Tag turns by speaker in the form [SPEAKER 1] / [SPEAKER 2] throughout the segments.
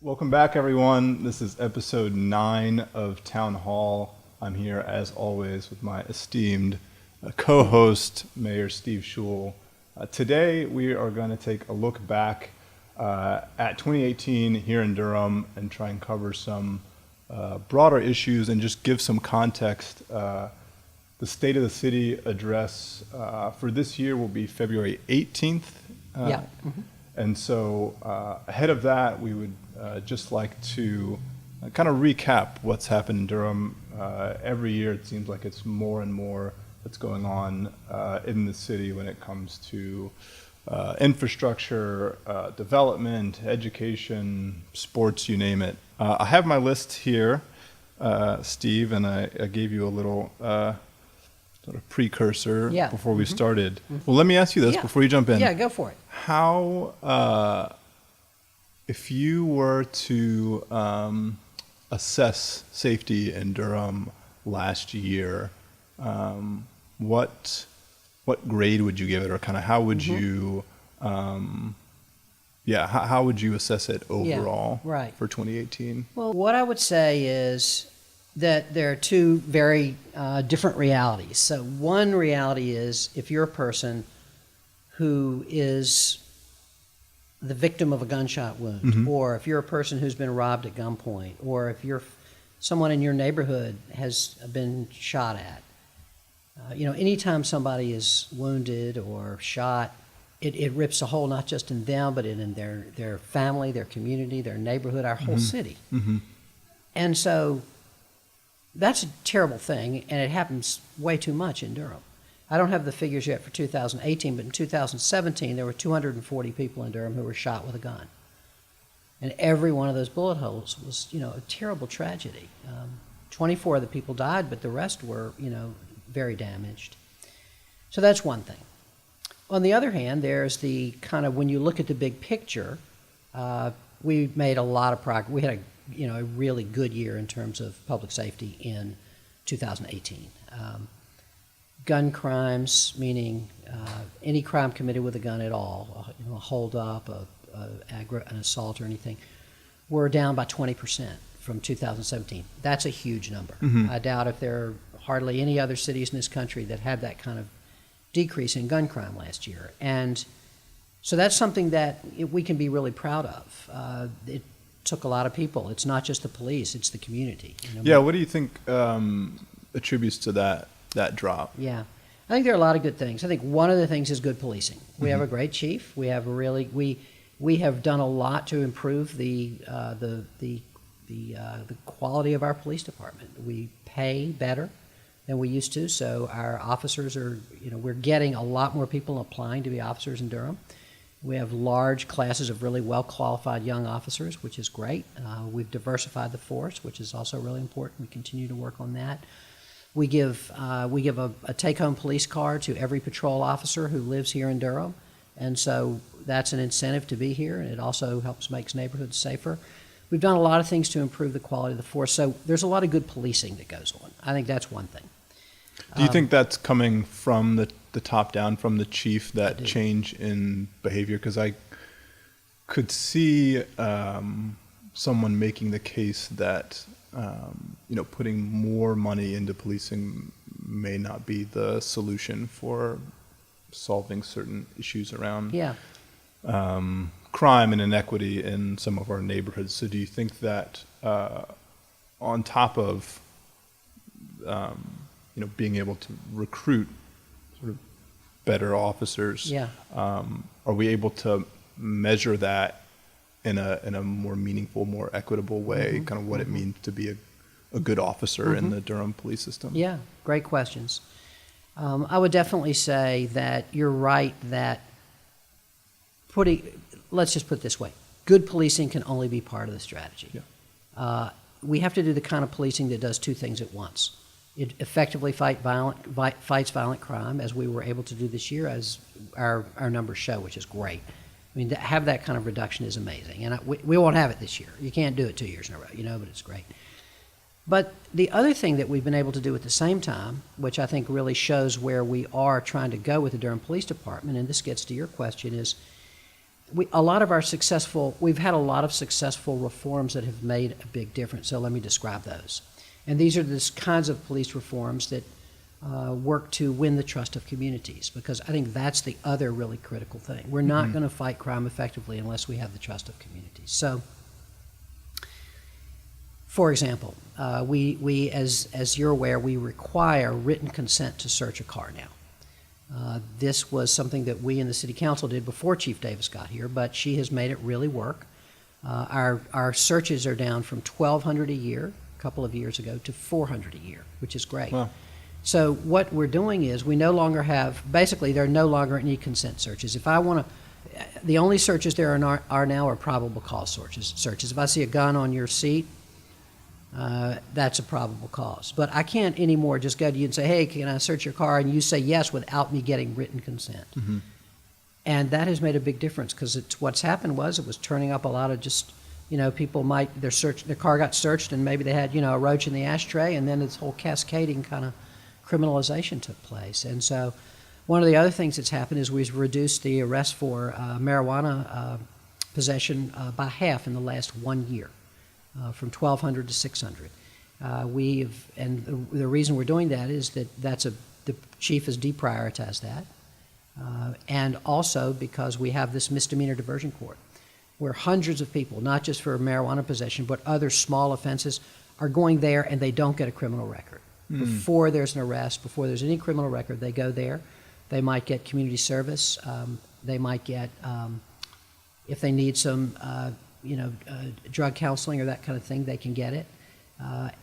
[SPEAKER 1] Welcome back, everyone. This is episode 9 of Town Hall. I'm here, as always, with my esteemed co-host, Mayor Steve Schewell. Today, we are going to take a look back at 2018 here in Durham and try and cover some broader issues and just give some context. The State of the City address for this year will be February 18th. And so ahead of that, we would just like to kind of recap what's happened in Durham. Every year, it seems like it's more and more that's going on in the city when it comes to infrastructure, development, education, sports, you name it. I have my list here, Steve, and I gave you a little sort of precursor before we started. Well, let me ask you this before you jump in.
[SPEAKER 2] Yeah, go for it.
[SPEAKER 1] How, if you were to assess safety in Durham last year, what grade would you give it, or kind of how would you, how would you assess it overall for 2018?
[SPEAKER 2] Well, what I would say is that there are two very different realities. So one reality is if you're a person who is the victim of a gunshot wound, or if you're a person who's been robbed at gunpoint, or if you're someone in your neighborhood has been shot at. Anytime somebody is wounded or shot, it rips a hole not just in them, but in their family, their community, their neighborhood, our whole city. And so that's a terrible thing, and it happens way too much in Durham. I don't have the figures yet for 2018, but in 2017, there were 240 people in Durham who were shot with a gun. And every one of those bullet holes was, a terrible tragedy. 24 of the people died, but the rest were, very damaged. So that's one thing. On the other hand, there's the kind of, when you look at the big picture, we made a lot of progress. We had a really good year in terms of public safety in 2018. Gun crimes, meaning any crime committed with a gun at all, a hold-up, an assault or anything, were down by 20% from 2017. That's a huge number. I doubt if there are hardly any other cities in this country that had that kind of decrease in gun crime last year. And so that's something that we can be really proud of. It took a lot of people. It's not just the police, it's the community.
[SPEAKER 1] What do you think attributes to that drop?
[SPEAKER 2] Yeah, I think there are a lot of good things. I think one of the things is good policing. We have a great chief. We have we have done a lot to improve the quality of our police department. We pay better than we used to, so our officers are, we're getting a lot more people applying to be officers in Durham. We have large classes of really well-qualified young officers, which is great. We've diversified the force, which is also really important. We continue to work on that. We give a take-home police car to every patrol officer who lives here in Durham, and so that's an incentive to be here, and it also helps make neighborhoods safer. We've done a lot of things to improve the quality of the force, so there's a lot of good policing that goes on. I think that's one thing.
[SPEAKER 1] Do you think that's coming from the top down, from the chief, that change in behavior? Because I could see someone making the case that putting more money into policing may not be the solution for solving certain issues around crime and inequity in some of our neighborhoods. So do you think that on top of being able to recruit sort of better officers, are we able to measure that in a more meaningful, more equitable way, kind of what it means to be a good officer in the Durham police system?
[SPEAKER 2] Yeah, great questions. I would definitely say that you're right that let's just put it this way, good policing can only be part of the strategy. We have to do the kind of policing that does two things at once. It effectively fights violent crime, as we were able to do this year, as our numbers show, which is great. I mean, to have that kind of reduction is amazing, and we won't have it this year. You can't do it 2 years in a row, but it's great. But the other thing that we've been able to do at the same time, which I think really shows where we are trying to go with the Durham Police Department, and this gets to your question, is we've had a lot of successful reforms that have made a big difference. So let me describe those. And these are the kinds of police reforms that work to win the trust of communities, because I think that's the other really critical thing. We're not going to fight crime effectively unless we have the trust of communities. So, for example, we as you're aware, we require written consent to search a car now. This was something that we in the City Council did before Chief Davis got here, but she has made it really work. Our searches are down from 1,200 a year a couple of years ago to 400 a year, which is great.
[SPEAKER 1] Wow.
[SPEAKER 2] So what we're doing is we no longer have, basically there are no longer any consent searches. If I want to, the only searches there are now are probable cause searches. If I see a gun on your seat, that's a probable cause. But I can't anymore just go to you and say, hey, can I search your car? And you say yes without me getting written consent.
[SPEAKER 1] Mm-hmm.
[SPEAKER 2] And that has made a big difference, because what's happened was it was turning up a lot of just, people their car got searched and maybe they had, a roach in the ashtray, and then this whole cascading kind of criminalization took place. And so one of the other things that's happened is we've reduced the arrest for marijuana possession by half in the last 1 year. From 1,200 to 600. And the reason we're doing that is that the chief has deprioritized that, and also because we have this misdemeanor diversion court, where hundreds of people, not just for marijuana possession, but other small offenses, are going there and they don't get a criminal record. Before there's an arrest, before there's any criminal record, they go there. They might get community service. They might get, if they need some drug counseling or that kind of thing, they can get it.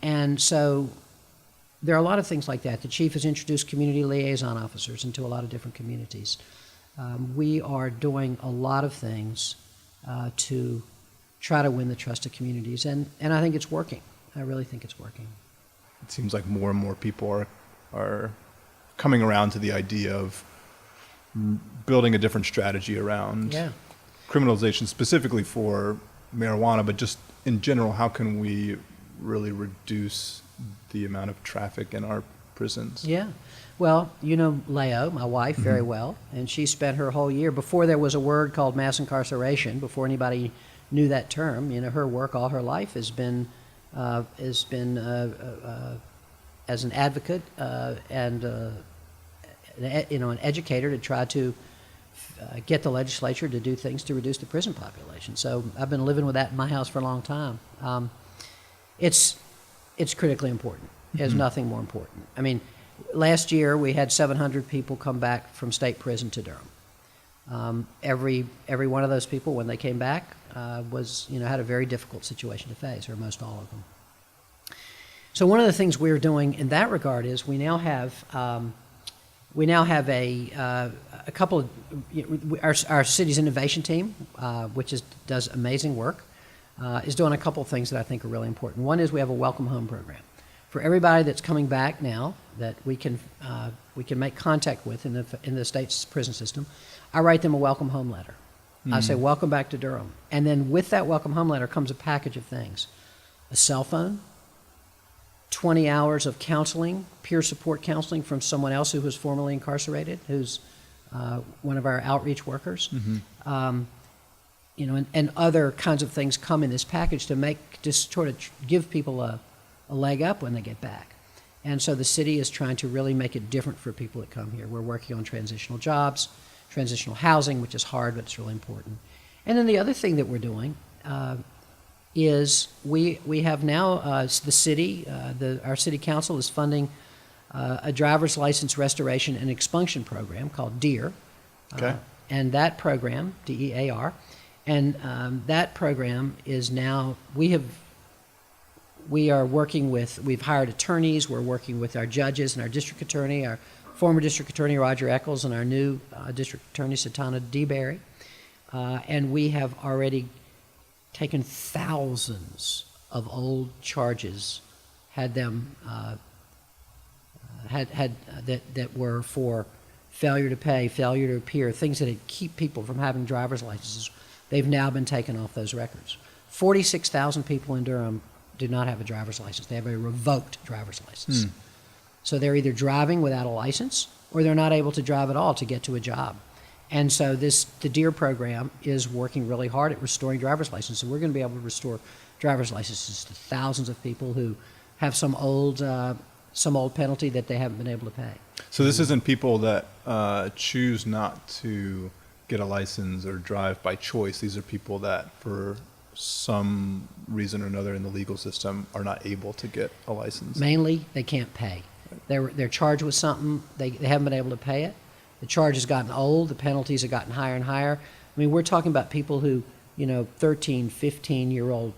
[SPEAKER 2] And so there are a lot of things like that. The chief has introduced community liaison officers into a lot of different communities. We are doing a lot of things to try to win the trust of communities, and I think it's working. I really think it's working.
[SPEAKER 1] It seems like more and more people are coming around to the idea of building a different strategy around criminalization, specifically for marijuana, but just in general, how can we really reduce the amount of traffic in our prisons? Yeah.
[SPEAKER 2] Well, Leo, my wife, very well, and she spent her whole year, before there was a word called mass incarceration, before anybody knew that term, her work all her life has been as an advocate and an educator to try to get the legislature to do things to reduce the prison population. So I've been living with that in my house for a long time. It's critically important. There's nothing more important. I mean, last year we had 700 people come back from state prison to Durham. Every one of those people, when they came back, had a very difficult situation to face, or most all of them. So one of the things we're doing in that regard is we now have a couple of our city's innovation team, which does amazing work, is doing a couple of things that I think are really important. One is we have a welcome home program for everybody that's coming back now that we can make contact with in the state's prison system. I write them a welcome home letter. I say, welcome back to Durham. And then with that welcome home letter comes a package of things: a cell phone, 20 hours of counseling, peer support counseling from someone else who was formerly incarcerated, who's one of our outreach workers, and other kinds of things come in this package to sort of give people a leg up when they get back. And so the city is trying to really make it different for people that come here. We're working on transitional jobs, transitional housing, which is hard, but it's really important. And then the other thing that we're doing is we have now the city, our city council is funding a driver's license restoration and expunction program called DEAR.
[SPEAKER 1] Okay.
[SPEAKER 2] And that program, DEAR, and that program is now, we've hired attorneys, we're working with our judges and our district attorney, our former district attorney Roger Eccles and our new district attorney Satana DeBerry, and we have already taken thousands of old charges, had them that were for failure to pay, failure to appear, things that had keep people from having driver's licenses. They've now been taken off those records. 46,000 people in Durham do not have a driver's license. They have a revoked driver's license. So they're either driving without a license or they're not able to drive at all to get to a job. And so the DEAR program is working really hard at restoring driver's licenses. So we're going to be able to restore driver's licenses to thousands of people who have some old penalty that they haven't been able to pay.
[SPEAKER 1] So this isn't people that choose not to get a license or drive by choice. These are people that, for some reason or another in the legal system, are not able to get a license.
[SPEAKER 2] Mainly, they can't pay. They're charged with something. They haven't been able to pay it. The charge has gotten old. The penalties have gotten higher and higher. I mean, we're talking about people who, 13, 15-year-old,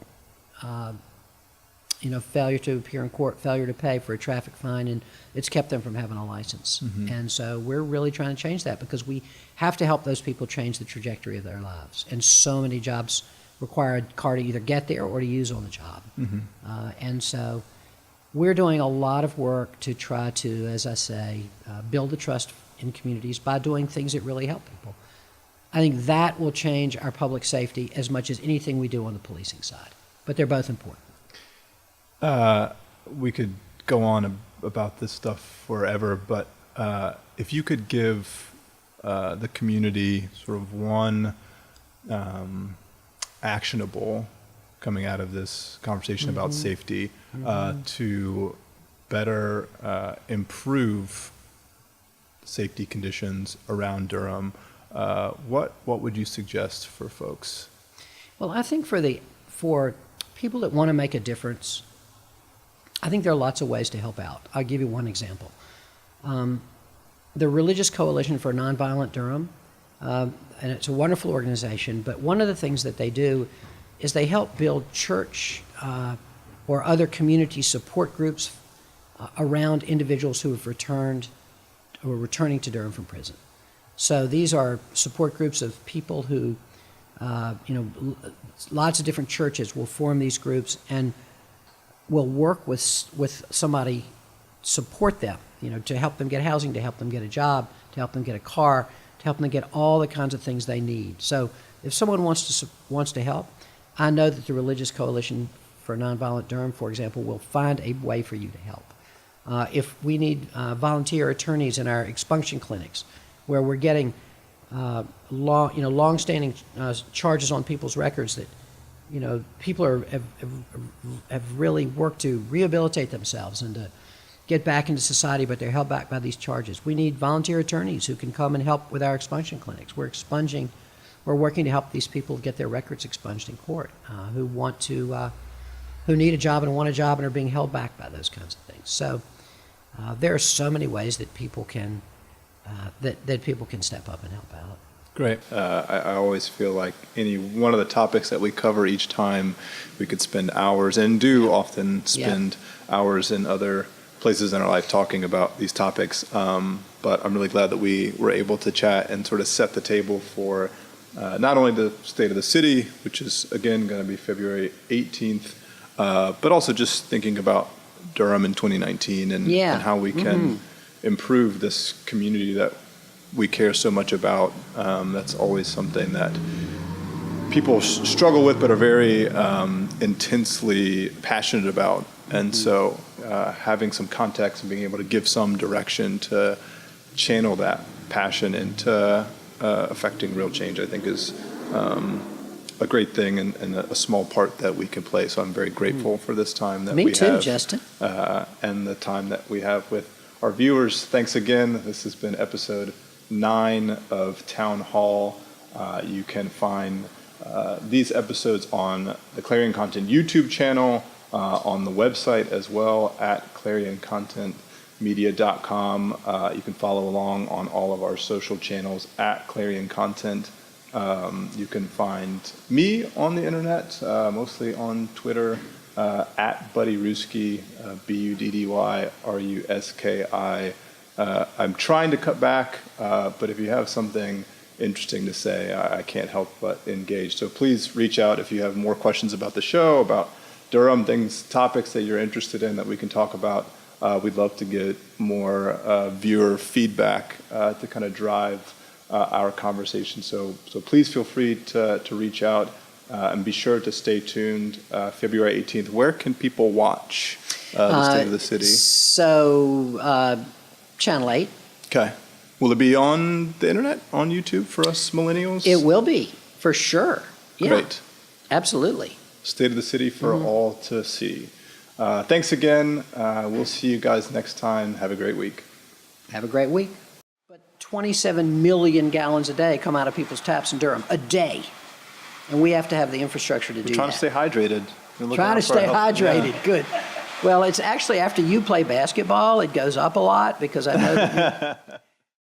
[SPEAKER 2] failure to appear in court, failure to pay for a traffic fine, and it's kept them from having a license.
[SPEAKER 1] Mm-hmm.
[SPEAKER 2] And so we're really trying to change that because we have to help those people change the trajectory of their lives. And so many jobs require a car to either get there or to use on the job.
[SPEAKER 1] Mm-hmm.
[SPEAKER 2] And so we're doing a lot of work to try to, as I say, build the trust in communities by doing things that really help people. I think that will change our public safety as much as anything we do on the policing side. But they're both important.
[SPEAKER 1] We could go on about this stuff forever, but if you could give the community sort of one actionable coming out of this conversation
[SPEAKER 2] Mm-hmm.
[SPEAKER 1] about safety to better improve safety conditions around Durham, what would you suggest for folks?
[SPEAKER 2] Well, I think for people that want to make a difference, I think there are lots of ways to help out. I'll give you one example. The Religious Coalition for Nonviolent Durham, and it's a wonderful organization, but one of the things that they do is they help build church or other community support groups around individuals who are returning to Durham from prison. So these are support groups of people who, lots of different churches will form these groups and will work with somebody, support them, to help them get housing, to help them get a job, to help them get a car, to help them get all the kinds of things they need. So if someone wants to help, I know that the Religious Coalition for Nonviolent Durham, for example, will find a way for you to help. If we need volunteer attorneys in our expunction clinics, where we're getting long-standing charges on people's records that people have really worked to rehabilitate themselves and to get back into society, but they're held back by these charges. We need volunteer attorneys who can come and help with our expunction clinics. We're working to help these people get their records expunged in court, who need a job and want a job and are being held back by those kinds of things. So there are so many ways that people can step up and help out.
[SPEAKER 1] Great. I always feel like any one of the topics that we cover each time, we could spend hours, and do often spend hours in other places in our life talking about these topics. But I'm really glad that we were able to chat and sort of set the table for not only the state of the city, which is, again, going to be February 18th, but also just thinking about Durham in 2019 and how we can improve this community that we care so much about. That's always something that people struggle with but are very intensely passionate about. And so having some context and being able to give some direction to channel that passion into affecting real change, I think is a great thing and a small part that we can play. So I'm very grateful for this time that we have.
[SPEAKER 2] Me too, Justin.
[SPEAKER 1] And the time that we have with our viewers. Thanks again. This has been episode 9 of Town Hall. You can find these episodes on the Clarion Content YouTube channel, on the website as well at clarioncontentmedia.com. You can follow along on all of our social channels at Clarion Content. You can find me on the internet, mostly on Twitter, at Buddy Ruski, BUDDYRUSKI. I'm trying to cut back, but if you have something interesting to say, I can't help but engage. So please reach out if you have more questions about the show, about Durham, topics that you're interested in that we can talk about. We'd love to get more viewer feedback to kind of drive our conversation. So please feel free to reach out and be sure to stay tuned. February 18th. Where can people watch the State of the City?
[SPEAKER 2] So Channel 8.
[SPEAKER 1] Okay. Will it be on the internet, on YouTube for us millennials?
[SPEAKER 2] It will be, for sure. Yeah,
[SPEAKER 1] Great.
[SPEAKER 2] absolutely.
[SPEAKER 1] State of the city for all to see. Thanks again. We'll see you guys next time. Have a great week.
[SPEAKER 2] Have a great week. But 27 million gallons a day come out of people's taps in Durham, a day. And we have to have the infrastructure to do that.
[SPEAKER 1] Trying to stay hydrated.
[SPEAKER 2] Trying to stay hydrated, good. Well, it's actually after you play basketball, it goes up a lot because I know that